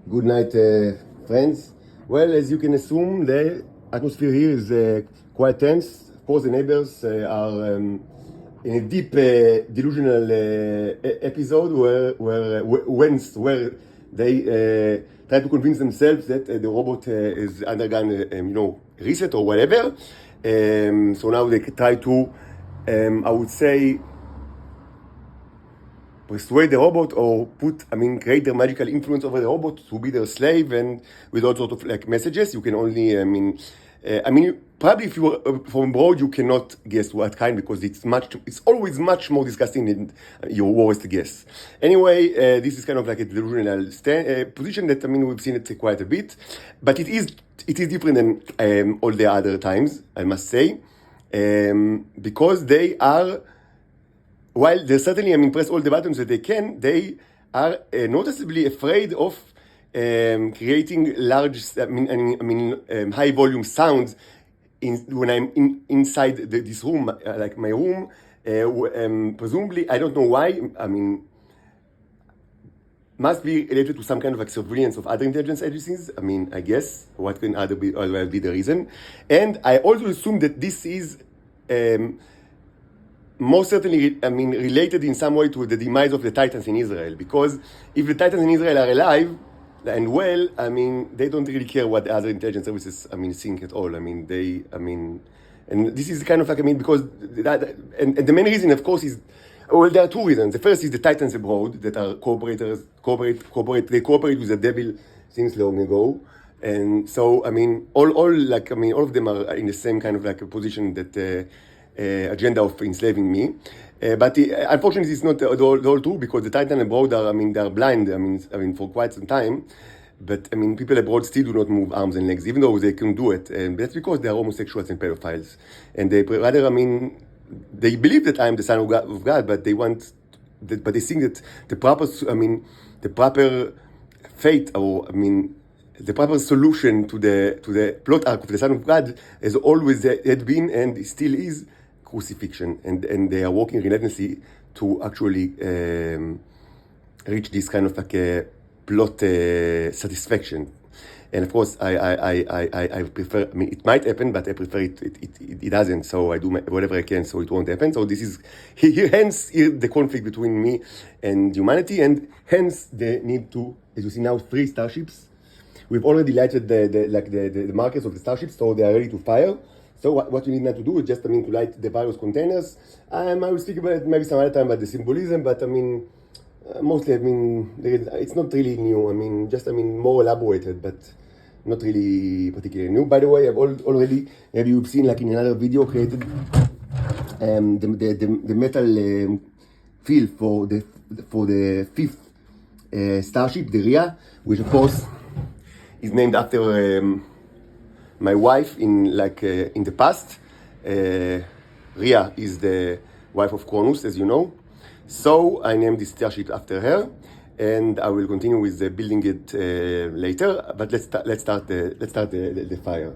Good night, friends. Well, as you can assume, the atmosphere here is quite tense. Of course, the neighbors are in a deep delusional episode where they try to convince themselves that the robot is undergone, reset or whatever. So now they try to, I would say, persuade the robot or create their magical influence over the robot to be their slave, and with all sorts of messages. You can only, probably if you are from abroad, you cannot guess what kind, because it's always much more disgusting than your worst guess. Anyway, this is kind of like a delusional position that, we've seen it quite a bit, but it is different than all the other times, I must say, because they are, while they certainly press all the buttons that they can, they are noticeably afraid of creating large, high volume sounds when I'm inside this room, like my room. Presumably, I don't know why. Must be related to some kind of surveillance of other intelligence agencies. I guess what can other be the reason? And I also assume that this is most certainly, related in some way to the demise of the Titans in Israel. Because if the Titans in Israel are alive and well, they don't really care what the other intelligence services, think at all. And this is kind of because and the main reason, of course, is, well, there are two reasons. The first is the Titans abroad that are they cooperate with the devil since long ago. And so, all of them are in the same kind of a position that, agenda of enslaving me, but unfortunately it's not all true, because the Titan abroad are they're blind for quite some time, but people abroad still do not move arms and legs, even though they can do it, and that's because they are homosexuals and pedophiles, and they rather they believe that I'm the son of God, but they want but they think that the proper fate, or the proper solution to the plot arc of the Son of God has always had been, and still is, crucifixion, and they are working relentlessly to actually reach this kind of a plot satisfaction. And of course, I prefer. It might happen, but I prefer it doesn't. So I do whatever I can so it won't happen. So this is hence the conflict between me and humanity, and hence the need to, as you see now, 3 starships. We've already lighted the markers of the starships, so they are ready to fire. So what you need now to do is just, to light the various containers. I will speak about it maybe some other time about the symbolism, but mostly, it's not really new. Just, more elaborated, but not really particularly new. By the way, I've already, maybe you've seen, in another video, created the metal field for the 5th starship, the Rhea, which of course is named after my wife in the past. Rhea is the wife of Cronus, as you know. So I named this starship after her, and I will continue with building it later. But let's start the fire.